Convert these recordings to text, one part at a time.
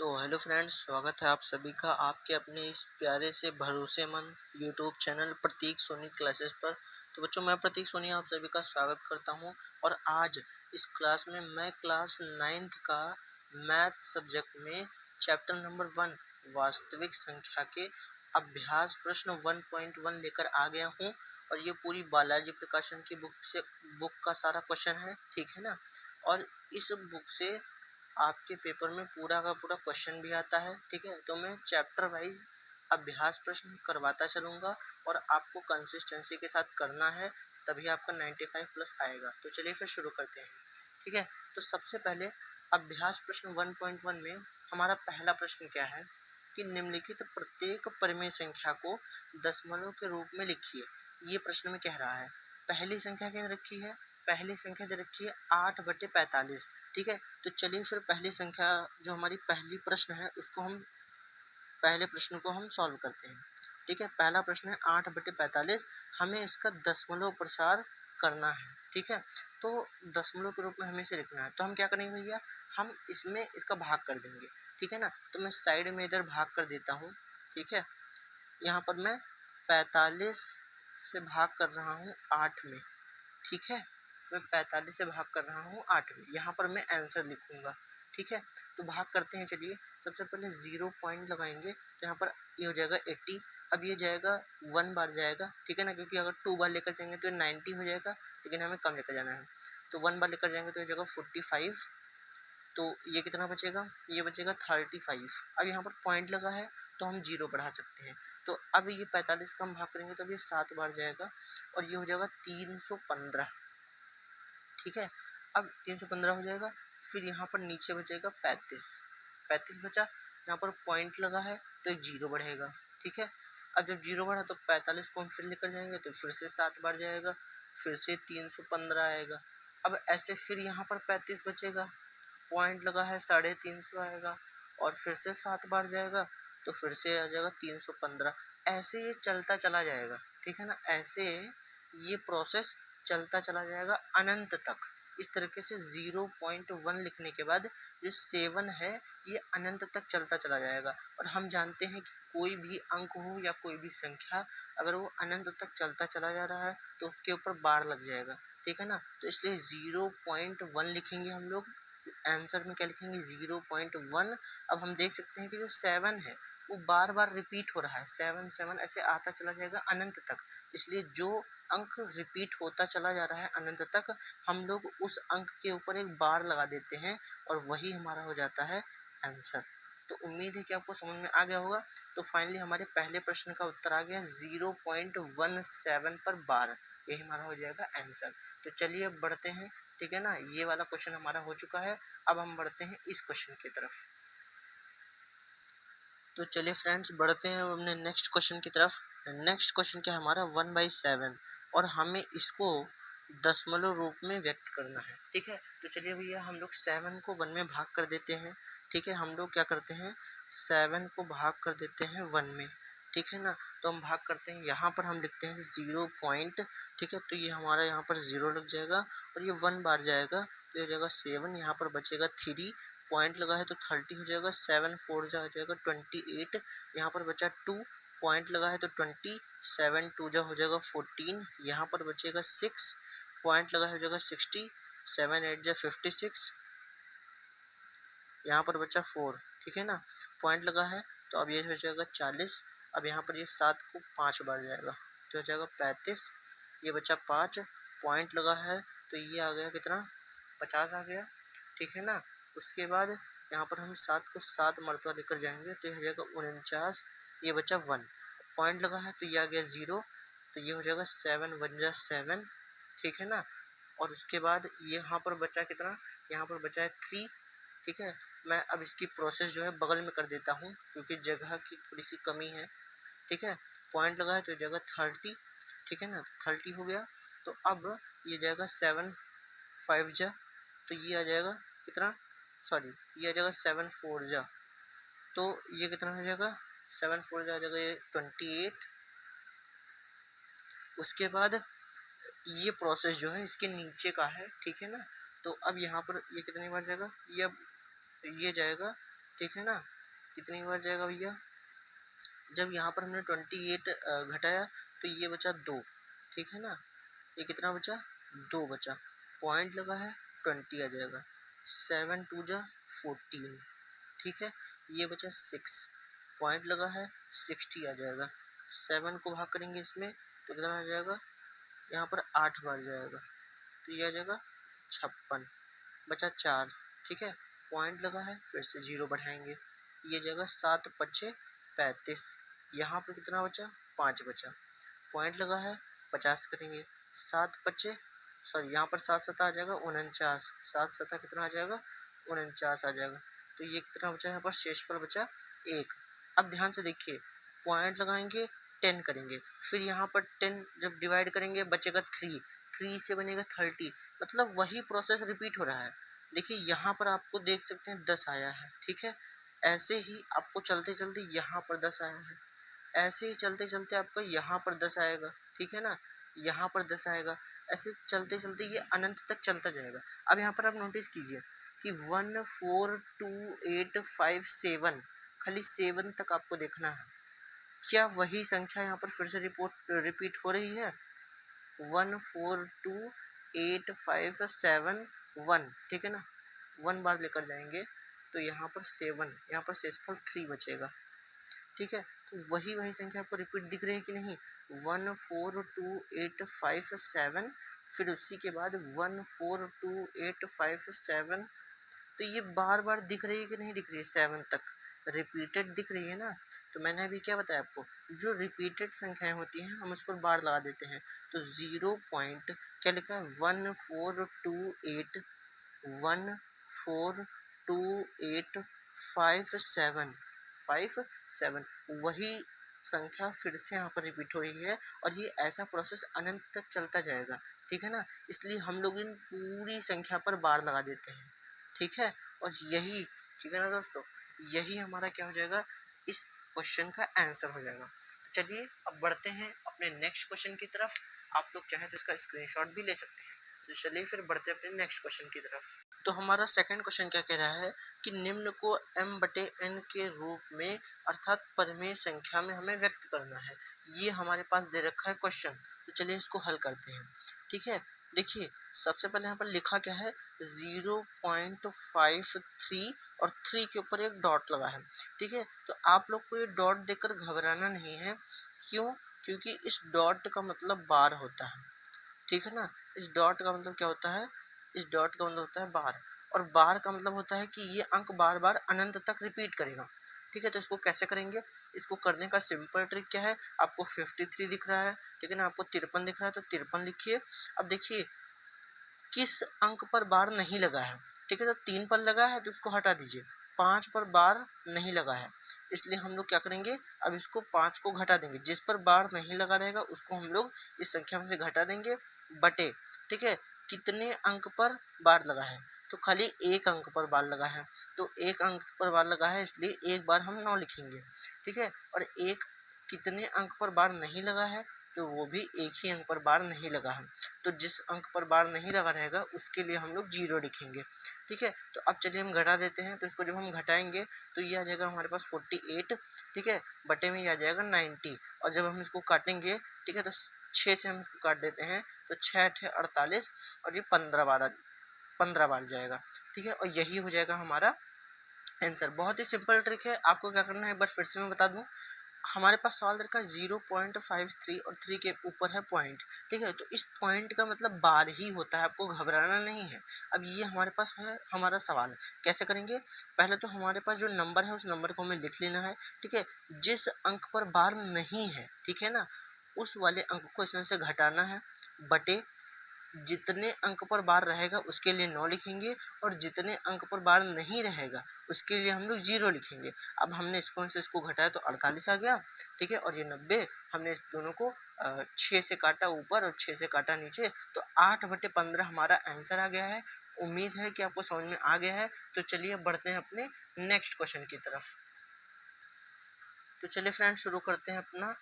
तो hello friends, स्वागत है आप सभी का आपके अपने इस प्यारे से भरोसेमंद यूट्यूब चैनल प्रतीक सोनी क्लासेस पर। तो बच्चों, मैं प्रतीक सोनी आप सभी का स्वागत करता हूं और आज इस क्लास में मैं क्लास 9th का मैथ सब्जेक्ट में चैप्टर नंबर 1 वास्तविक संख्या के अभ्यास प्रश्न 1.1 लेकर आ गया हूं। और ये पूरी बालाजी प्रकाशन की बुक का सारा क्वेश्चन है, ठीक है ना। और इस बुक से आपके पेपर में पूरा का पूरा क्वेश्चन भी आता है, ठीक है। तो मैं चैप्टर वाइज अभ्यास प्रश्न करवाता चलूँगा और आपको कंसिस्टेंसी के साथ करना है, तभी आपका 95 प्लस आएगा। तो चलिए फिर शुरू करते हैं, ठीक है। तो सबसे पहले अभ्यास प्रश्न 1.1 में हमारा पहला प्रश्न क्या है कि निम्नलिखित प्रत्येक परिमेय संख्या को दशमलव के रूप में लिखिए। ये प्रश्न में कह रहा है। पहली संख्या क्या रखी है? पहली संख्या दे रखी है 8/45, ठीक है। तो चलिए फिर पहली संख्या जो हमारी पहली प्रश्न है उसको हम पहले प्रश्न को हम सॉल्व करते हैं, ठीक है। पहला प्रश्न है 8/45, हमें इसका दशमलव प्रसार करना है, ठीक है। तो दशमलव के रूप में हमें इसे लिखना है, तो हम क्या करेंगे भैया, हम इसमें इसका भाग कर देंगे, ठीक है ना। तो मैं साइड में इधर भाग कर देता हूँ, ठीक है। यहाँ पर मैं 45 से भाग कर रहा हूँ 8 में, ठीक है। मैं 45 से भाग कर रहा हूँ 8 में, यहाँ पर मैं आंसर लिखूंगा, ठीक है। तो भाग करते हैं, चलिए। सबसे पहले 0 पॉइंट लगाएंगे, तो यहाँ पर ये हो जाएगा 80। अब ये जाएगा 1 बार जाएगा, ठीक है ना, क्योंकि अगर 2 बार लेकर जाएंगे तो 90 हो जाएगा, लेकिन हमें कम लेकर जाना है। तो 1 बार लेकर जाएंगे तो ये जाएगा 45। तो ये कितना बचेगा? ये बचेगा 35। अब यहाँ पर पॉइंट लगा है तो हम 0 बढ़ा सकते हैं। तो अब ये 45 का हम भाग करेंगे तो अब ये 7 बार जाएगा और ये हो जाएगा 315, ठीक है। अब 315 हो जाएगा, फिर यहाँ पर नीचे बचेगा 35 बचा। यहाँ पर पॉइंट लगा है तो एक 0 बढ़ेगा, ठीक है। अब जब 0 बढ़ा तो 45 को हम फिर लेकर जाएंगे तो फिर से 7 बार जाएगा, फिर से 315 आएगा। अब ऐसे फिर यहाँ पर 35 बचेगा, पॉइंट लगा है 350 आएगा और फिर से 7 बार जाएगा तो फिर से आ जाएगा 315। ऐसे ये चलता चला जाएगा, ठीक है ना। ऐसे ये प्रोसेस चलता चला जाएगा अनंत तक। इस तरीके से 0.1 लिखने के बाद जो 7 है ये अनंत तक चलता चला जाएगा। और हम जानते हैं कि कोई भी अंक हो या कोई भी संख्या, अगर वो अनंत तक चलता चला जा रहा है तो उसके ऊपर बार लग जाएगा, ठीक है ना। तो इसलिए 0.1 लिखेंगे हम लोग। आंसर में क्या लिखेंगे? 0.1। अब हम देख सकते हैं कि जो 7 है वो बार बार रिपीट हो रहा है, 7 7 ऐसे आता चला जाएगा अनंत तक। इसलिए जो अंक रिपीट होता चला जा रहा है अनंत तक, हम लोग उस अंक के ऊपर एक बार लगा देते हैं और वही हमारा हो जाता है आंसर। तो उम्मीद है कि आपको समझ में आ गया होगा। तो फाइनली हमारे पहले प्रश्न का उत्तर आ गया 0.17 पर बार, यही हमारा हो जाएगा आंसर। तो चलिए अब बढ़ते हैं, ठीक है ना। ये वाला क्वेश्चन हमारा हो चुका है, अब हम बढ़ते हैं इस क्वेश्चन की तरफ। तो चलिए फ्रेंड्स, बढ़ते हैं अपने नेक्स्ट क्वेश्चन की तरफ। नेक्स्ट क्वेश्चन क्या है हमारा? 1/7 और हमें इसको दशमलव रूप में व्यक्त करना है, ठीक है। तो चलिए भैया, हम लोग 7 को 1 में भाग कर देते हैं, ठीक है। हम लोग क्या करते हैं, 7 को भाग कर देते हैं 1 में, ठीक है ना। तो हम भाग करते हैं, यहाँ पर हम लिखते हैं 0 पॉइंट, ठीक है। तो ये हमारा यहाँ पर 0 लग जाएगा और ये 1 बार जाएगा तो ये हो जाएगा 7, यहाँ पर बचेगा 3, पॉइंट लगा है तो 30 हो जाएगा, 7 4 जा हो जाएगा 28, यहाँ पर बचा 2, पॉइंट लगा है तो 20, 7 2 जा हो जाएगा 14, यहाँ पर बचेगा 6, पॉइंट लगा है हो जाएगा 60, 7 8 जा 56, यहाँ पर बचा 4, ठीक है ना। पॉइंट लगा है तो अब ये हो जाएगा 40। अब यहाँ पर ये 7 को 5 बार जाएगा तो हो जाएगा 35, ये बचा 5, पॉइंट लगा है तो ये आ गया कितना? 50 आ गया, ठीक है ना। उसके बाद यहाँ पर हम 7 को 7 मरतबा लेकर जाएंगे तो ये हो जाएगा 49, ये बचा 1, पॉइंट लगा है तो ये आ गया 0, तो ये हो जाएगा 7 1 जा 7, ठीक है ना। और उसके बाद यहाँ पर बचा कितना? यहाँ पर बचा है 3, ठीक है। मैं अब इसकी प्रोसेस जो है बगल में कर देता हूँ क्योंकि जगह की थोड़ी सी कमी है, ठीक है। पॉइंट लगा है तो जगह 30, ठीक है ना, 30 हो गया। तो अब ये जाएगा 7 5 जा, तो ये आ जाएगा कितना? सॉरी, ये आ जाएगा 7 4 जा, तो ये कितना हो जाएगा? 7 4 जा जाएगा ये 28। उसके बाद ये प्रोसेस जो है इसके नीचे का है, ठीक है ना। तो अब यहाँ पर ये कितनी बार जाएगा? ये अब ये जाएगा, ठीक है ना। कितनी बार जाएगा भैया, जब यहाँ पर हमने 28 घटाया तो ये बचा 2, ठीक है ना। ये कितना बचा, 2 बचा, पॉइंट लगा है 20 आ जाएगा, 7 2 जा 14, ठीक है। ये बचा 6, पॉइंट लगा है 60 आ जाएगा, 7 को भाग करेंगे इसमें तो कितना आ जाएगा, यहाँ पर 8 बार जाएगा तो ये आ जाएगा 56, बचा 4, ठीक है। पॉइंट लगा है, फिर से 0 बढ़ाएंगे, ये जाएगा 7 5 35, यहाँ पर कितना बचा, 5 बचा, पॉइंट लगा है 50 करेंगे, 7 5 सॉरी यहाँ पर 7 7 आ जाएगा 49, 7 7 कितना आ जाएगा, 49 आ जाएगा। तो ये कितना बचा, यहाँ पर शेषफल बचा 1। अब ध्यान से देखिए, पॉइंट लगाएंगे 10 करेंगे, फिर यहाँ पर 10 जब डिवाइड करेंगे बचेगा 3, 3 से बनेगा 30, मतलब वही प्रोसेस रिपीट हो रहा है। देखिए यहाँ पर आपको देख सकते हैं 10 आया है, ठीक है। ऐसे ही आपको चलते चलते यहाँ पर 10 आया है, ऐसे ही चलते चलते आपको यहाँ पर 10 आएगा, ठीक है ना, यहाँ पर 10 आएगा, ऐसे चलते चलते ये अनंत तक चलता जाएगा। अब यहाँ पर आप नोटिस कीजिए कि 1 4 2 8 5 7, खाली 7 तक आपको देखना है। क्या वही संख्या यहाँ पर फिर से रिपीट हो रही है, 1 4 2 8 5 7 1, ठीक है ना, 1 बार लेकर जाएंगे तो यहाँ पर 7, यहाँ पर शेषफल 3 बचेगा, ठीक है। तो वही वही संख्या आपको रिपीट दिख रही है कि नहीं, 1 4 2 8 5 7, फिर उसी के बाद 1 4 2 8 5 7, तो ये बार बार दिख रही है कि नहीं दिख रही है, 7 तक रिपीटेड दिख रही है ना। तो मैंने अभी क्या बताया आपको, जो रिपीटेड संख्याएं होती हैं हम उस पर बार लगा देते हैं। तो 0 पॉइंट क्या लिखा है, 1 4 2 8 1 4 2 8 5 7 5 7, वही संख्या फिर से यहाँ पर रिपीट हो रही है और ये ऐसा प्रोसेस अनंत तक चलता जाएगा, ठीक है ना। इसलिए हम लोग इन पूरी संख्या पर बार लगा देते हैं, ठीक है। और यही, ठीक है ना दोस्तों, यही हमारा क्या हो जाएगा, इस क्वेश्चन का आंसर हो जाएगा। तो चलिए अब बढ़ते हैं अपने नेक्स्ट क्वेश्चन की तरफ। आप लोग चाहें तो इसका स्क्रीनशॉट भी ले सकते हैं। तो चलिए फिर बढ़ते हैं अपने नेक्स्ट क्वेश्चन की तरफ। तो हमारा सेकंड क्वेश्चन क्या कह रहा है कि निम्न को m/n के रूप में अर्थात परिमेय संख्या में हमें व्यक्त करना है। ये हमारे पास दे रखा है क्वेश्चन, तो चलिए इसको हल करते हैं, ठीक है। देखिए सबसे पहले यहाँ पर लिखा क्या है, 0.53 और 3 के ऊपर एक डॉट लगा है, ठीक है। तो आप लोग को ये डॉट देखकर घबराना नहीं है, क्यों, क्योंकि इस डॉट का मतलब बार होता है, ठीक है ना। इस डॉट का मतलब क्या होता है, इस डॉट का मतलब होता है बार, और बार का मतलब होता है कि ये अंक बार बार अनंत तक रिपीट करेगा, ठीक है। तो इसको कैसे करेंगे, इसको करने का सिंपल ट्रिक क्या है, आपको 53 दिख रहा है, ठीक है ना, आपको 53 दिख रहा है तो 53 लिखिए। अब देखिए किस अंक पर बार नहीं लगा है, ठीक है। तो 3 पर लगा है तो उसको हटा दीजिए, 5 पर बार नहीं लगा है, इसलिए हम लोग क्या करेंगे, अब इसको 5 को घटा देंगे, जिस पर बार नहीं लगा रहेगा उसको हम लोग इस संख्या में से घटा देंगे बटे, ठीक है, कितने अंक पर बार लगा है, तो खाली एक अंक पर बार लगा है, तो एक अंक पर बार लगा है इसलिए एक बार हम 9 लिखेंगे, ठीक है। और एक कितने अंक पर बार नहीं लगा है, तो वो भी एक ही अंक पर बार नहीं लगा है, तो जिस अंक पर बार नहीं लगा रहेगा उसके लिए हम लोग 0 लिखेंगे, ठीक है। तो अब चलिए हम घटा देते हैं, तो इसको जब हम घटाएंगे तो ये आ जाएगा हमारे पास 48, ठीक है, बटे में ये आ जाएगा 90, और जब हम इसको काटेंगे, ठीक है, तो 6 से हम इसको काट देते हैं तो 6 × 48 और ये 15 बार जाएगा, ठीक है। और यही हो जाएगा हमारा आंसर। बहुत ही सिंपल ट्रिक है, आपको क्या करना है एक बार फिर से मैं बता दूं। हमारे पास सवाल रखा 0.53 और 3 के ऊपर है पॉइंट, ठीक है। तो इस पॉइंट का मतलब बार ही होता है, आपको घबराना नहीं है। अब ये हमारे पास है हमारा सवाल, कैसे करेंगे, पहले तो हमारे पास जो नंबर है उस नंबर को हमें लिख लेना है, ठीक है। जिस अंक पर बार नहीं है, ठीक है ना, उस वाले अंक को इसमें से घटाना है, बटे जितने अंक पर बार रहेगा उसके लिए 9 लिखेंगे, और जितने अंक पर बार नहीं रहेगा उसके लिए हम लोग 0 लिखेंगे। अब हमने इसको से इसको घटाया तो 48 आ गया, ठीक है। और ये 90, हमने इस दोनों को 6 से काटा ऊपर और 6 से काटा नीचे, तो 8/15 हमारा आंसर आ गया है। उम्मीद है कि आपको समझ में आ गया है। तो चलिए बढ़ते हैं अपने नेक्स्ट क्वेश्चन की तरफ। तो चलिए फ्रेंड्स शुरू करते हैं अपना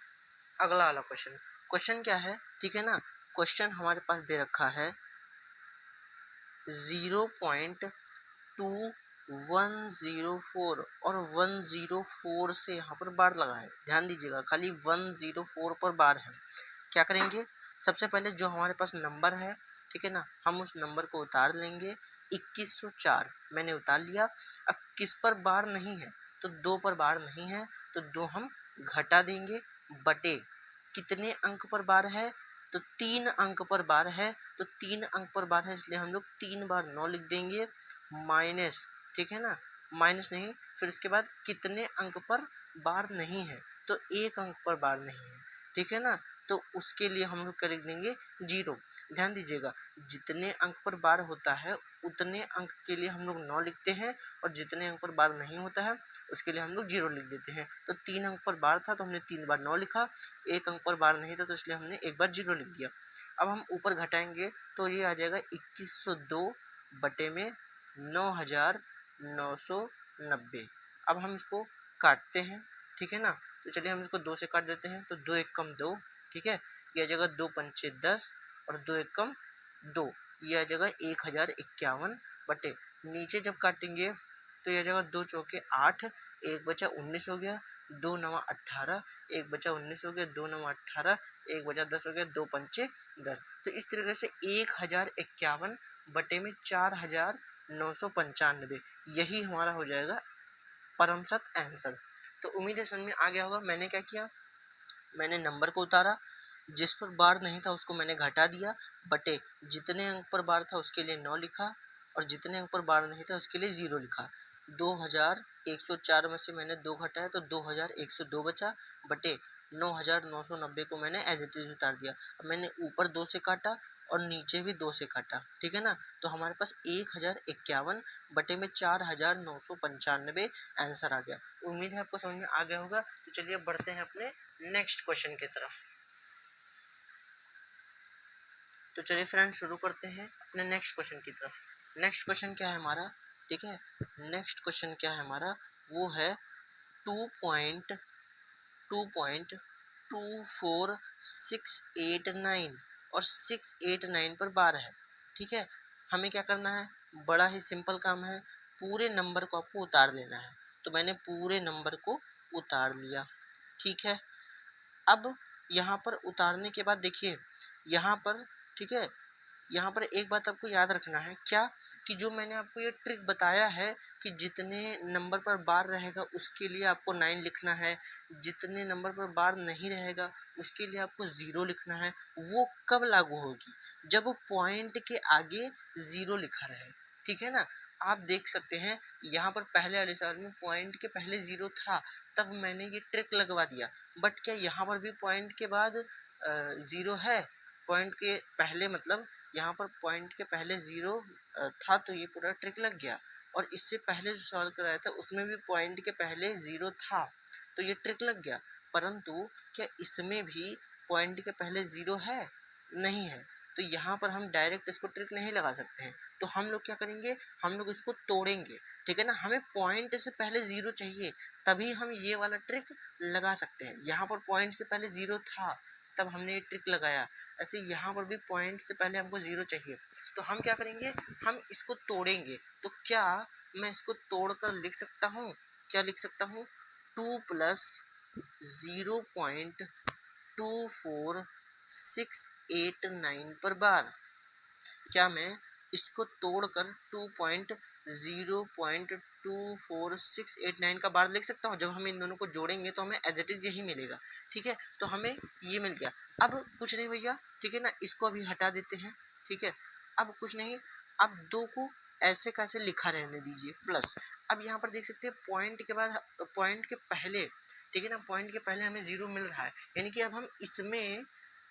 अगला वाला क्वेश्चन। क्वेश्चन क्या है, ठीक है ना, क्वेश्चन हमारे पास दे रखा है 0.21 104 और 104 से यहाँ पर बार लगा है, ध्यान दीजिएगा, खाली 104 पर बार है। क्या करेंगे, सबसे पहले जो हमारे पास नंबर है, ठीक है ना, हम उस नंबर को उतार लेंगे। 2104 मैंने उतार लिया। अब किस पर बार नहीं है, तो 2 पर बार नहीं है, तो 2 हम घटा देंगे, बटे कितने अंक पर बार है, तो 3 अंक पर बार है, तो 3 अंक पर बार है, इसलिए हम लोग 3 बार 9 लिख देंगे, माइनस, ठीक है ना, माइनस नहीं, फिर उसके बाद कितने अंक पर बार नहीं है, तो 1 अंक पर बार नहीं है, ठीक है ना, तो उसके लिए हम लोग क्या लिख देंगे, 0। ध्यान दीजिएगा, जितने अंक पर बार होता है उतने अंक के लिए हम लोग 9 लिखते हैं, और जितने अंक पर बार नहीं होता है उसके लिए हम लोग 0 लिख देते हैं। तो 3 अंक पर बार था तो हमने 3 बार 9 लिखा, 1 अंक पर बार नहीं था तो इसलिए हमने 1 बार 0 लिख दिया। अब हम ऊपर घटाएंगे तो ये आ जाएगा 2102 बटे में 9990। अब हम इसको काटते हैं, ठीक है ना, तो चलिए हम इसको 2 से काट देते हैं, तो 2 एक कम 2, ठीक है, ये आ जाएगा 2 पंचे 10 और 2 एक कम 2, ये आ जाएगा 1051 बटे, नीचे जब काटेंगे तो ये आ जाएगा 2 चौके 8, 1 बचा 19 हो गया, 2 नवा 18, 1 बचा 19 हो गया, 2 नवा 18, 1 बचा 10 हो गया, 2 पंचे 10। तो इस तरीके से 1051 बटे में 4995, यही हमारा हो जाएगा परमसत आंसर। तो उम्मीद है समझ में आ गया होगा। मैंने क्या किया, मैंने नंबर को उतारा, जिस पर बार नहीं था उसको मैंने घटा दिया, बटे जितने अंक पर बार था उसके लिए 9 लिखा, और जितने अंक पर बार नहीं था उसके लिए 0 लिखा। 2104 में से मैंने 2 घटाया तो 2102 बचा, बटे 9990 को मैंने एज इट इज उतार दिया। अब मैंने ऊपर 2 से काटा और नीचे भी 2 से काटा, ठीक है ना, तो हमारे पास 1051 बटे में 4995 आंसर आ गया। उम्मीद है आपको समझ में आ गया होगा। तो चलिए बढ़ते हैं अपने नेक्स्ट क्वेश्चन की तरफ। तो चलिए फ्रेंड्स शुरू करते हैं अपने नेक्स्ट क्वेश्चन की तरफ। नेक्स्ट क्वेश्चन क्या है हमारा, ठीक है, नेक्स्ट क्वेश्चन क्या है हमारा, वो है 2.24689 और 689 पर बार है, ठीक है। हमें क्या करना है, बड़ा ही सिंपल काम है, पूरे नंबर को आपको उतार लेना है। तो मैंने पूरे नंबर को उतार लिया, ठीक है। अब यहाँ पर उतारने के बाद देखिए यहाँ पर, ठीक है, यहाँ पर एक बात आपको याद रखना है, क्या, कि जो मैंने आपको ये ट्रिक बताया है कि जितने नंबर पर बार रहेगा उसके लिए आपको 9 लिखना है, जितने नंबर पर बार नहीं रहेगा उसके लिए आपको 0 लिखना है, वो कब लागू होगी, जब पॉइंट के आगे 0 लिखा रहे, ठीक है ना। आप देख सकते हैं यहाँ पर पहले वाले सवाल में पॉइंट के पहले 0 था, तब मैंने ये ट्रिक लगवा दिया, बट क्या यहाँ पर भी पॉइंट के बाद 0 है, पॉइंट के पहले मतलब यहाँ पर पॉइंट के पहले 0 था, तो ये पूरा ट्रिक लग गया। और इससे पहले जो सवाल कराया था उसमें भी पॉइंट के पहले 0 था, तो ये ट्रिक लग गया। परंतु क्या इसमें भी पॉइंट के पहले 0 है, नहीं है, तो यहाँ पर हम डायरेक्ट इसको ट्रिक नहीं लगा सकते हैं। तो हम लोग क्या करेंगे, हम लोग इसको तोड़ेंगे, ठीक है ना, हमें पॉइंट से पहले 0 चाहिए, तभी हम ये वाला ट्रिक लगा सकते हैं। यहाँ पर पॉइंट से पहले 0 था तब हमने ये ट्रिक लगाया, ऐसे यहाँ पर भी पॉइंट से पहले हमको 0 चाहिए, तो हम क्या करेंगे, हम इसको तोड़ेंगे। तो क्या मैं इसको तोड़कर लिख सकता हूँ, क्या लिख सकता हूँ, 2 प्लस 0.24689 पर बार। क्या मैं इसको तोड़कर 2.0.24689 का बार लिख सकता हूँ। जब हम इन दोनों को जोड़ेंगे तो हमें एज इट इज यही मिलेगा, ठीक है, तो हमें ये मिल गया। अब कुछ नहीं भैया, ठीक है ना, इसको अभी हटा देते हैं, ठीक है, अब कुछ नहीं, अब 2 को ऐसे कैसे लिखा रहने दीजिए प्लस। अब यहाँ पर देख सकते हैं पॉइंट के बाद, पॉइंट के पहले, ठीक है ना, पॉइंट के पहले हमें 0 मिल रहा है, यानी कि अब हम इसमें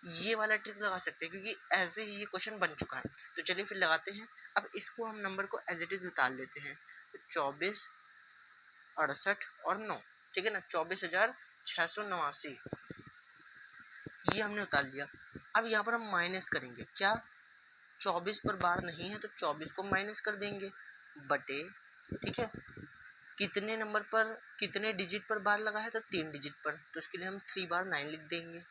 ये वाला ट्रिक लगा सकते हैं, क्योंकि ऐसे ही ये क्वेश्चन बन चुका है। तो चलिए फिर लगाते हैं। अब इसको हम नंबर को एज इट इज उतार लेते हैं, तो 24, 68 और 9, ठीक है ना, 24,689 ये हमने उतार लिया। अब यहाँ पर हम माइनस करेंगे, क्या, 24 पर बार नहीं है तो 24 को माइनस कर देंगे, बटे, ठीक है, कितने नंबर पर, कितने डिजिट पर बार लगा है, तो 3 डिजिट पर, तो इसके लिए हम 3 बार 9 लिख देंगे।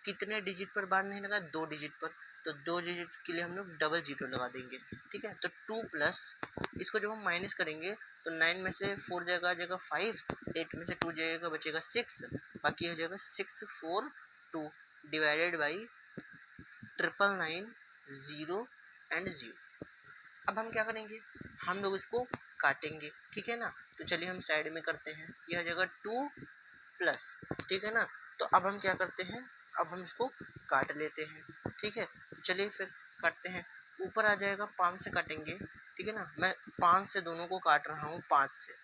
कितने डिजिट पर बार नहीं लगा, 2 डिजिट पर, तो 2 डिजिट के लिए हम लोग डबल जीरो लगा देंगे। ठीक है, तो 2 प्लस, इसको जब हम माइनस करेंगे तो 9 में से 4 जाएगा, आ जाएगा 5, 8 में से 2 जाएगा, बचेगा 6, बाकी हो जाएगा 642 डिवाइडेड बाई 999 0 एंड 0। अब हम क्या करेंगे, हम लोग इसको काटेंगे। ठीक है ना, तो चलिए हम साइड में करते हैं। यह हो जाएगा 2 प्लस, ठीक है ना। तो अब हम क्या करते हैं, अब हम इसको काट लेते हैं। ठीक है, तो चलिए फिर काटते हैं। ऊपर आ जाएगा 5 से काटेंगे। ठीक है ना, मैं 5 से दोनों को काट रहा हूँ, 5 से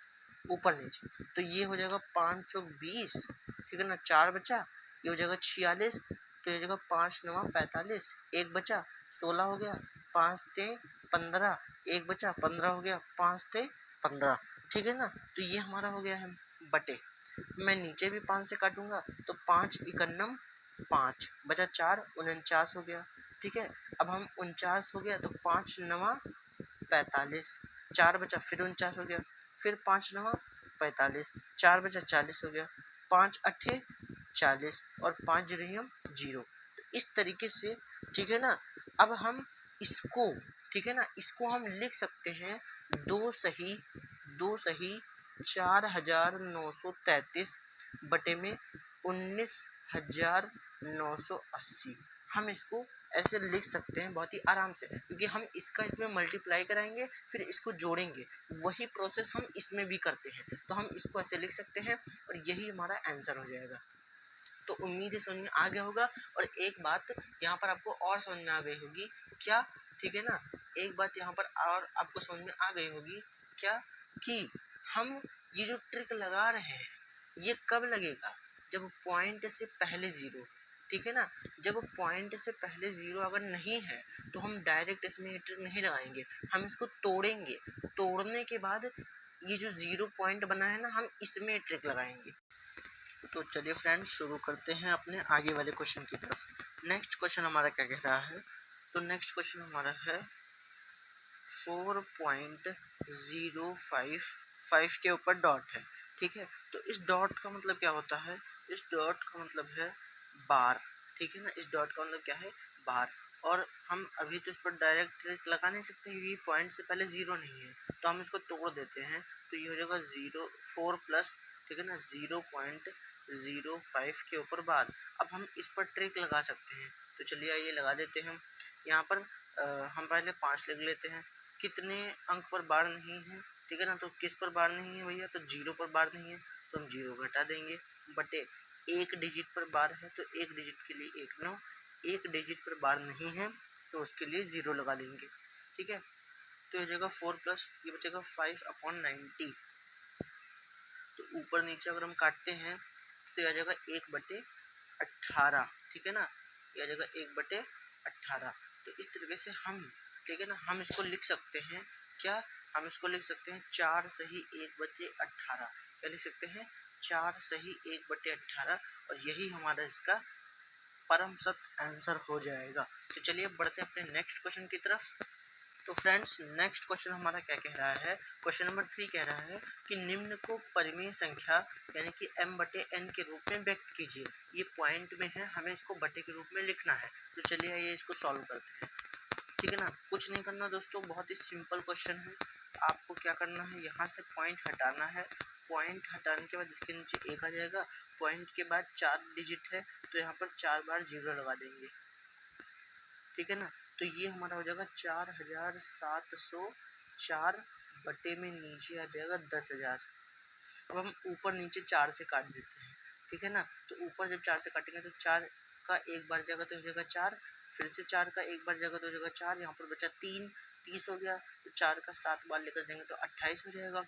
ऊपर नीचे, तो ये हो जाएगा 5 चौक 20। ठीक है ना, 4 बचा, ये हो जाएगा 46, तो ये हो जाएगा 5 9 45, एक बचा 16 हो गया, 5 ते 15, एक बचा 15 हो गया, 5 ते 15। ठीक है ना, तो ये हमारा हो गया है बटे। मैं नीचे भी 5 से काटूंगा तो 5 इकन्नम 5 बचा 4, 49 हो गया। ठीक है, अब हम 49 हो गया तो 5 9 45, 4 बचा, फिर 49 हो गया, फिर 5 9 45, 4 बचा, 40 हो गया, 5 अट्ठे 40 और 5 जीरो जीरो। तो इस तरीके से, ठीक है ना, अब हम इसको, ठीक है ना, इसको हम लिख सकते हैं 2 सही 4933 बटे में 19,980। हम इसको ऐसे लिख सकते हैं बहुत ही आराम से, क्योंकि हम इसका इसमें मल्टीप्लाई कराएंगे, फिर इसको जोड़ेंगे। वही प्रोसेस हम इसमें भी करते हैं, तो हम इसको ऐसे लिख सकते हैं और यही हमारा आंसर हो जाएगा। तो उम्मीद है समझ में आ गया होगा। और एक बात यहाँ पर आपको और समझ में आ गई होगी क्या, ठीक है ना, एक बात यहाँ पर और आपको समझ में आ गई होगी क्या, कि हम ये जो ट्रिक लगा रहे हैं ये कब लगेगा, जब पॉइंट से पहले जीरो। ठीक है ना, जब पॉइंट से पहले जीरो अगर नहीं है तो हम डायरेक्ट इसमें ये ट्रिक नहीं लगाएंगे, हम इसको तोड़ेंगे। तोड़ने के बाद ये जो जीरो पॉइंट बना है ना, हम इसमें ट्रिक लगाएंगे। तो चलिए फ्रेंड्स, शुरू करते हैं अपने आगे वाले क्वेश्चन की तरफ। नेक्स्ट क्वेश्चन हमारा क्या कह रहा है, तो नेक्स्ट क्वेश्चन हमारा है 4.055 के ऊपर डॉट है। ठीक है, तो इस डॉट का मतलब क्या होता है, इस डॉट का मतलब है बार। ठीक है ना, इस डॉट का मतलब क्या है, बार। और हम अभी तो इस पर डायरेक्ट ट्रिक लगा नहीं सकते क्योंकि पॉइंट से पहले जीरो नहीं है, तो हम इसको तोड़ देते हैं। तो ये हो जाएगा 4 प्लस, ठीक है ना, 0.05 के ऊपर बार। अब हम इस पर ट्रिक लगा सकते हैं, तो चलिए आइए लगा देते हैं। यहाँ पर हम पहले 5 लिख लेते हैं। कितने अंक पर बार नहीं है, ठीक है ना, तो किस पर बार नहीं है भैया, तो 0 पर बार नहीं है, तो हम 0 घटा देंगे, बटे एक डिजिट पर बार है तो एक डिजिट के लिए 1 9, एक डिजिट पर बार नहीं है तो उसके लिए 0 लगा देंगे। ठीक है, तो हो जाएगा 4 प्लस, ये बचेगा 5/90। तो ऊपर नीचे अगर हम काटते हैं तो यह आ जाएगा 1/18। ठीक है ना, यह आ जाएगा 1/18। तो इस तरीके से हम, ठीक है ना, हम इसको लिख सकते हैं क्या, हम इसको लिख सकते हैं 4 सही 1/18। क्या लिख सकते हैं, 4 सही 1/18, और यही हमारा इसका परम सत्य आंसर हो जाएगा। तो चलिए बढ़ते हैं अपने नेक्स्ट क्वेश्चन की तरफ। तो फ्रेंड्स, नेक्स्ट क्वेश्चन हमारा क्या कह रहा है, क्वेश्चन नंबर 3 कह रहा है कि निम्न को परिमेय संख्या यानी कि m/n के रूप में व्यक्त कीजिए। ये पॉइंट में है, हमें इसको बटे के रूप में लिखना है। तो चलिए ये इसको सॉल्व करते हैं। ठीक है ना, कुछ नहीं करना दोस्तों, बहुत ही सिंपल क्वेश्चन है। आपको क्या करना है, यहाँ से पॉइंट हटाना है। पॉइंट हटाने के बाद इसके नीचे 1 आ जाएगा। पॉइंट के बाद 4 डिजिट है तो यहाँ पर 4 बार 0 लगा देंगे। ठीक है ना, तो ये हमारा हो जाएगा 4704 बटे में नीचे आ जाएगा 10,000। अब हम ऊपर नीचे 4 से काट देते हैं। ठीक है ना, तो ऊपर जब 4 से काटेंगे तो 4 का एक बार जाएगा तो हो जाएगा 4, फिर से 4 का एक बार जाएगा तो हो जाएगा 4, यहाँ पर बचा 3, 30 हो गया। तो 4 का 7 बार लेकर जाएंगे तो 28 हो जाएगा।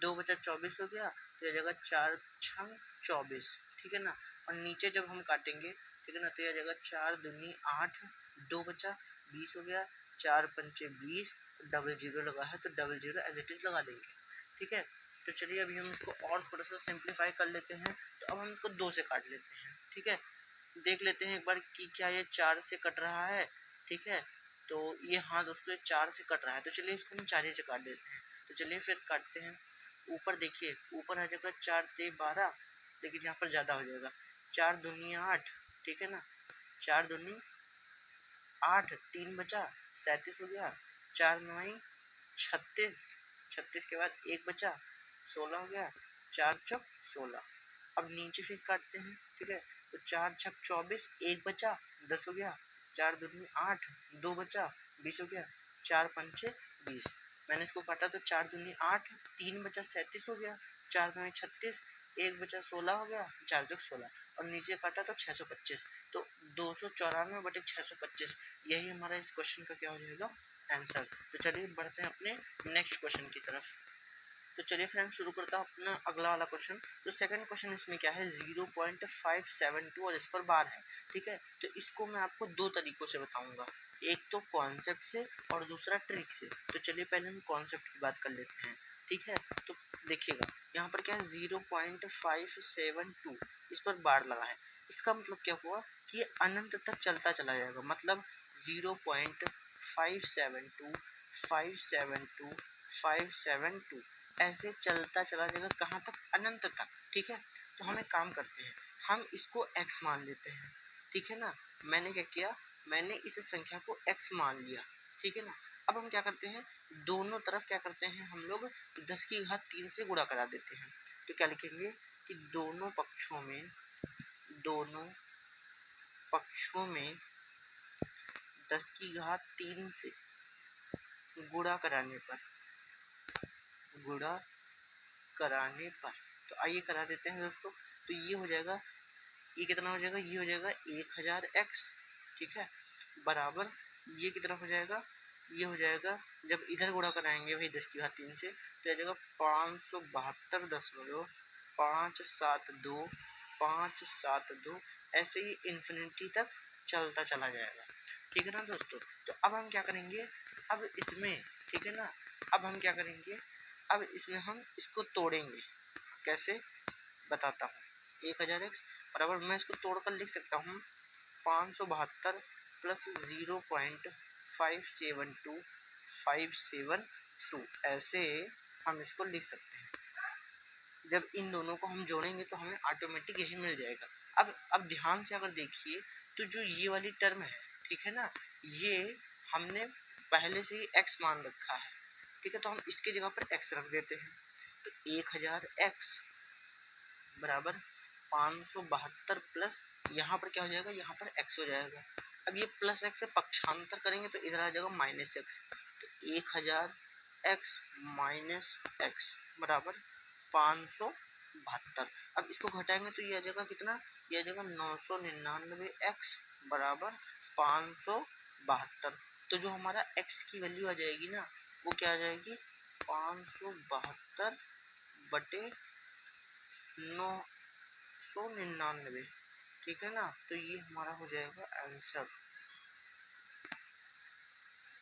2 बचा 24 हो गया, तो हो जाएगा 4 6 24। ठीक है ना, और नीचे जब हम काटेंगे, ठीक है ना, तो यह जाएगा 4 दूनी 8, 2 बचा 20 हो गया, 4 पंचे 20, डबल जीरो लगा है तो double zero as it is लगा देंगे। ठीक है, तो चलिए अभी हम इसको और थोड़ा सा सिंप्लीफाई कर लेते हैं। तो अब हम इसको 2 से काट लेते हैं। ठीक है, देख लेते हैं एक बार कि क्या ये 4 से कट रहा है। ठीक है, तो ये, हाँ दोस्तों, ये 4 से कट रहा है, तो चलिए इसको हम 4 ही से काट देते हैं। तो चलिए फिर काटते हैं। ऊपर देखिए, ऊपर आ जाएगा 4 ते 12, लेकिन यहाँ पर ज़्यादा हो जाएगा, 4 दूनी 8। ठीक है ना, 4 दूनी 8, 3 बचा 37 हो गया, 4 9 36, 36 के बाद 1 बचा 16 हो गया, 4 चौक 16। अब नीचे फिर काटते हैं, ठीक है, तो 4 छक 24, 1 बचा 10 हो गया, 4 दूनी 8, 2 बचा 20 हो गया, 4 पंचे 20। मैंने इसको काटा तो 4 दूनी 8, 3 बचा 37 हो गया, 4 9 36, 1 बचा 16 हो गया, 4 चौक 16 और नीचे काटा तो 625। तो 294/625 यही हमारा इस क्वेश्चन का क्या हो जाएगा आंसर। तो चलिए बढ़ते हैं अपने नेक्स्ट क्वेश्चन की तरफ। तो चलिए फ्रेंड्स शुरू करता हूँ अपना अगला वाला क्वेश्चन। तो सेकंड क्वेश्चन इसमें क्या है 0.572 और इस पर बार है, ठीक है। तो इसको मैं आपको दो तरीकों से बताऊंगा, एक तो कॉन्सेप्ट से और दूसरा ट्रिक से। तो चलिए पहले हम कॉन्सेप्ट की बात कर लेते हैं, ठीक है। तो देखिएगा यहाँ पर क्या है 0.572 इस पर बार लगा है, इसका मतलब क्या हुआ कि ये अनंत तक चलता चला जाएगा, मतलब 0.572 572 572 ऐसे चलता चला जाएगा, कहाँ तक, अनंत तक, ठीक है। तो हम एक काम करते हैं, हम इसको x मान लेते हैं, ठीक है ना। मैंने क्या किया, मैंने इस संख्या को x मान लिया, ठीक है ना। अब हम क्या करते हैं, दोनों तरफ क्या करते हैं हम लोग 10 की घात 3 से गुणा करा देते हैं। तो क्या लिखेंगे कि दोनों पक्षों में 10 की घात 3 से गुणा कराने पर तो आइए करा देते हैं दोस्तों। तो ये हो जाएगा, ये कितना हो जाएगा, ये हो जाएगा 1000x, ठीक है, बराबर ये कितना हो जाएगा, ये हो जाएगा जब इधर गुणा कराएंगे भाई 10 की घात 3 से तो आ जाएगा 572.572 ऐसे ही इन्फिनिटी तक चलता चला जाएगा, ठीक है ना दोस्तों। तो अब हम क्या करेंगे, अब इसमें, ठीक है ना, अब हम क्या करेंगे, अब इसमें हम इसको तोड़ेंगे, कैसे बताता हूँ। 1000x बराबर मैं इसको तोड़कर लिख सकता हूँ 572 प्लस 0.572 ऐसे हम इसको लिख सकते हैं। जब इन दोनों को हम जोड़ेंगे तो हमें ऑटोमेटिक यही मिल जाएगा। अब ध्यान से अगर देखिए तो जो ये वाली टर्म है, ठीक है ना, ये हमने पहले से ही x मान रखा है, ठीक है, तो हम इसकी जगह पर x रख देते हैं। तो 1000x बराबर 572 प्लस यहाँ पर क्या हो जाएगा, यहाँ पर x हो जाएगा। अब ये प्लस x से पक्षांतर करेंगे तो इधर आ जाएगा माइनस x। तो 1000x माइनस x बराबर 572। अब इसको घटाएंगे तो ये आ जाएगा कितना, ये आ जाएगा 999x बराबर 572। तो जो हमारा x की वैल्यू आ जाएगी ना, वो क्या आ जाएगी 572 बटे 999, ठीक है ना। तो ये हमारा हो जाएगा आंसर,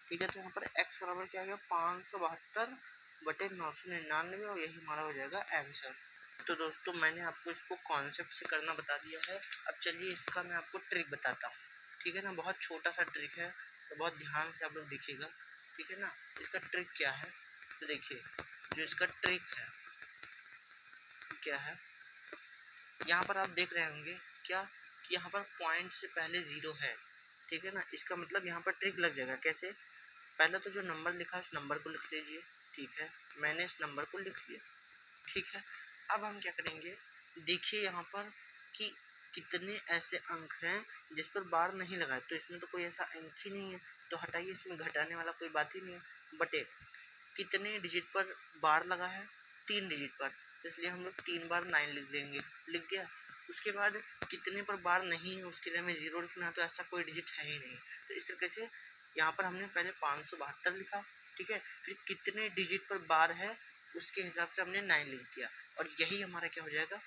ठीक है। तो यहाँ पर x बराबर क्या आ गया 572 बटे 999 और यही हमारा हो जाएगा आंसर। तो दोस्तों मैंने आपको इसको कॉन्सेप्ट से करना बता दिया है। अब चलिए इसका मैं आपको ट्रिक बताता हूँ, ठीक है ना। बहुत छोटा सा ट्रिक है, तो बहुत ध्यान से आप लोग देखिएगा, ठीक है ना। इसका ट्रिक क्या है, तो देखिए जो इसका ट्रिक है क्या है, यहाँ पर आप देख रहे होंगे क्या कि यहाँ पर पॉइंट से पहले 0 है, ठीक है ना। इसका मतलब यहाँ पर ट्रिक लग जाएगा, कैसे, पहले तो जो नंबर लिखा है उस नंबर को लिख लीजिए, ठीक है, मैंने इस नंबर को लिख लिया, ठीक है। अब हम क्या करेंगे, देखिए यहाँ पर कि कितने ऐसे अंक हैं जिस पर बार नहीं लगा है, तो इसमें तो कोई ऐसा अंक ही नहीं है, तो हटाइए, इसमें घटाने वाला कोई बात ही नहीं है। बटे कितने डिजिट पर बार लगा है, 3 डिजिट पर, तो इसलिए हम लोग 3 बार 9 लिख देंगे, लिख गया। उसके बाद कितने पर बार नहीं है, उसके लिए हमें 0 लिखना है, तो ऐसा कोई डिजिट है ही नहीं। तो इस तरीके से यहाँ पर हमने पहले 572 लिखा, ठीक है, फिर कितने डिजिट पर बार है उसके हिसाब से हमने 9 लिख दिया और यही हमारा क्या हो जाएगा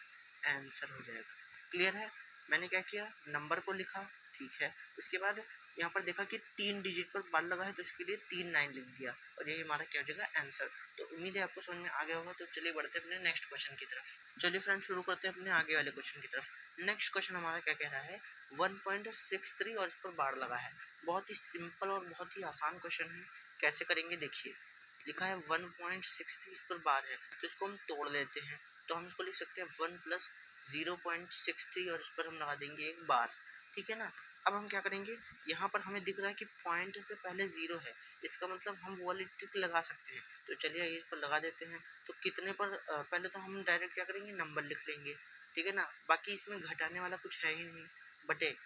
आंसर हो जाएगा। क्लियर है, मैंने क्या किया, नंबर को लिखा, ठीक है, उसके बाद यहाँ पर देखा कि 3 डिजिट पर बार लगा है तो इसके लिए 3 9 लिख दिया और यही हमारा क्या हो जाएगा आंसर। तो उम्मीद है आपको समझ में आ गया होगा। तो चलिए बढ़ते हैं अपने नेक्स्ट क्वेश्चन की तरफ। चलिए फ्रेंड्स शुरू करते हैं अपने आगे वाले क्वेश्चन की तरफ। नेक्स्ट क्वेश्चन हमारा क्या कह रहा है 1.63 और इस पर बार लगा है। बहुत ही सिंपल और बहुत ही आसान क्वेश्चन है, कैसे करेंगे देखिए। लिखा है 1.63 इस पर बार है, तो इसको हम तोड़ लेते हैं। तो हम इसको लिख सकते हैं 1 प्लस 0.63 और इस पर हम लगा देंगे एक बार, ठीक है ना। अब हम क्या करेंगे, यहाँ पर हमें दिख रहा है कि पॉइंट से पहले 0 है, इसका मतलब हम वो वाली ट्रिक लगा सकते हैं। तो चलिए इस पर लगा देते हैं। तो कितने पर पहले तो हम डायरेक्ट क्या करेंगे, नंबर लिख लेंगे, ठीक है ना। बाकी इसमें घटाने वाला कुछ है ही नहीं, बटे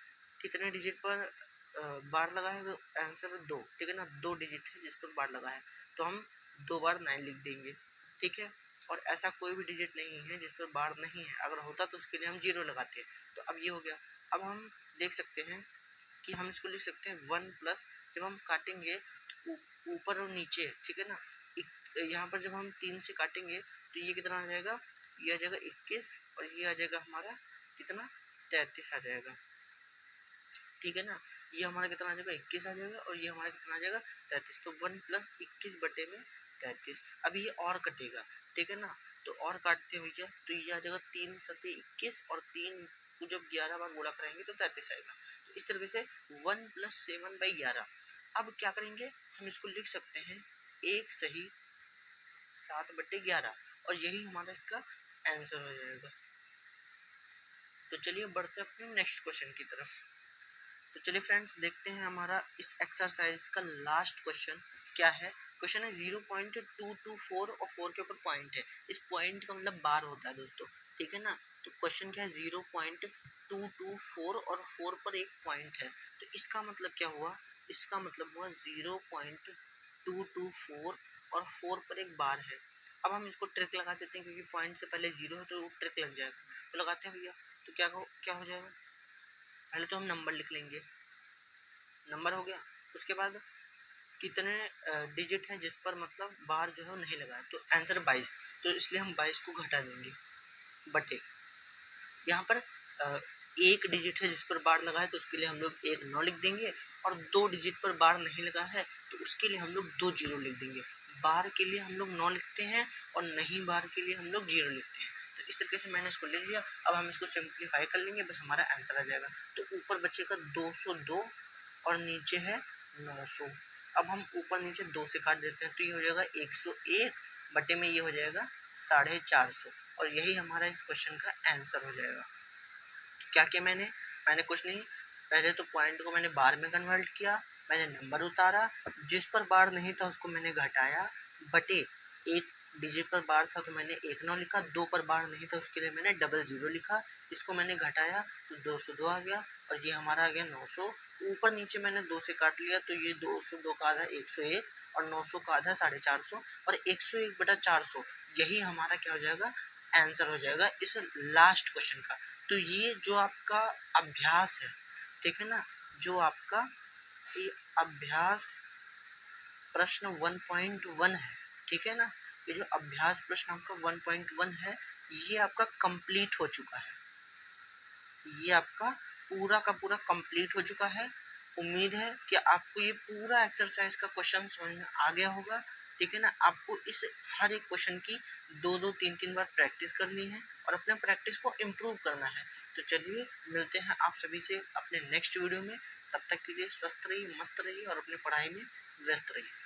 कितने डिजिट पर बार लगा है, तो आंसर 2, ठीक है ना। 2 डिजिट है जिस पर बार लगा है, तो हम 2 बार 9 लिख देंगे, ठीक है। और ऐसा कोई भी डिजिट नहीं है जिस पर बार नहीं है, अगर होता तो उसके लिए हम 0 लगाते। तो अब ये हो गया। अब हम देख सकते हैं कि हम इसको लिख सकते हैं 1 प्लस, जब हम काटेंगे तो ऊपर और नीचे, ठीक है ना। यहाँ पर जब हम 3 से काटेंगे तो ये कितना आ जाएगा, ये आ जाएगा 21, और ये आ जाएगा हमारा कितना, 33 आ जाएगा, ठीक है ना। ये हमारा कितना आ जाएगा, 21 आ जाएगा, और ये हमारा कितना आ जाएगा, 33। तो 1 प्लस 21 बटे में 33। अब ये और कटेगा, ठीक है ना। तो और काटते हैं भैया, तो ये आ जाएगा 3 सते 21, और 3 को जब 11 बार गुणा कराएंगे तो 33 आएगा। तो इस तरीके से 1 प्लस 7/11। अब क्या करेंगे, हम इसको लिख सकते हैं 1 सही 7/11, और यही हमारा इसका आंसर हो जाएगा। तो चलिए बढ़ते हैं अपने नेक्स्ट क्वेश्चन की तरफ। तो चलिए फ्रेंड्स देखते हैं हमारा इस एक्सरसाइज का लास्ट क्वेश्चन क्या है। क्वेश्चन है 0.224 और 4 के ऊपर पॉइंट है। इस पॉइंट का मतलब बार होता है दोस्तों, ठीक है ना। तो क्वेश्चन क्या है, 0.224 और 4 पर एक पॉइंट है। तो इसका मतलब क्या हुआ, इसका मतलब हुआ 0.224 और 4 पर एक बार है। अब हम इसको ट्रिक लगा देते हैं, क्योंकि पॉइंट से पहले 0 है तो ट्रिक लग जाएगा। तो लगाते हैं भैया। तो क्या हो जाएगा, पहले तो हम नंबर लिख लेंगे, नंबर हो गया। उसके बाद कितने डिजिट हैं जिस पर मतलब बार जो है वो नहीं लगा है, तो आंसर 22। तो इसलिए हम 22 को घटा देंगे, बटे यहाँ पर एक डिजिट है जिस पर बार लगा है, तो उसके लिए हम लोग 1 9 लिख देंगे, और 2 डिजिट पर बार नहीं लगा है तो उसके लिए हम लोग 2 0 लिख देंगे। बार के लिए हम लोग 9 लिखते हैं, और नहीं बार के लिए हम लोग 0 लिखते हैं। तो इस तरीके से मैंने इसको ले लिया। अब हम इसको सिंप्लीफाई कर लेंगे, बस हमारा आंसर आ जाएगा। तो ऊपर बचेगा 202, और नीचे है 900। अब हम ऊपर नीचे 2 से काट देते हैं, तो ये हो जाएगा 101 बटे में ये हो जाएगा 450, और यही हमारा इस क्वेश्चन का आंसर हो जाएगा। क्या किया मैंने कुछ नहीं, पहले तो पॉइंट को मैंने बार में कन्वर्ट किया, मैंने नंबर उतारा, जिस पर बार नहीं था उसको मैंने घटाया, बटे एक डिजिट पर बार था तो मैंने 1 9 लिखा, 2 पर बार नहीं था उसके लिए मैंने 00 लिखा, इसको मैंने घटाया तो 202 आ गया, और ये हमारा आ गया 900। ऊपर नीचे मैंने 2 से काट लिया, तो ये 202 का आधा 101, और 900 का आधा 450, और 101 बटा 400 यही हमारा क्या हो जाएगा, आंसर हो जाएगा इस लास्ट क्वेश्चन का। तो ये जो आपका अभ्यास है, ठीक है ना, जो आपका ये अभ्यास प्रश्न 1.1 है, ठीक है ना। ये जो अभ्यास प्रश्न आपका 1.1 है, ये आपका कंप्लीट हो चुका है, ये आपका पूरा का पूरा कंप्लीट हो चुका है। उम्मीद है कि आपको ये पूरा एक्सरसाइज का क्वेश्चन समझ में आ गया होगा, ठीक है ना। आपको इस हर एक क्वेश्चन की 2-2 3-3 बार प्रैक्टिस करनी है, और अपने प्रैक्टिस को इम्प्रूव करना है। तो चलिए मिलते हैं आप सभी से अपने नेक्स्ट वीडियो में। तब तक के लिए स्वस्थ रहिए, मस्त रहिए, और अपनी पढ़ाई में व्यस्त रहिए।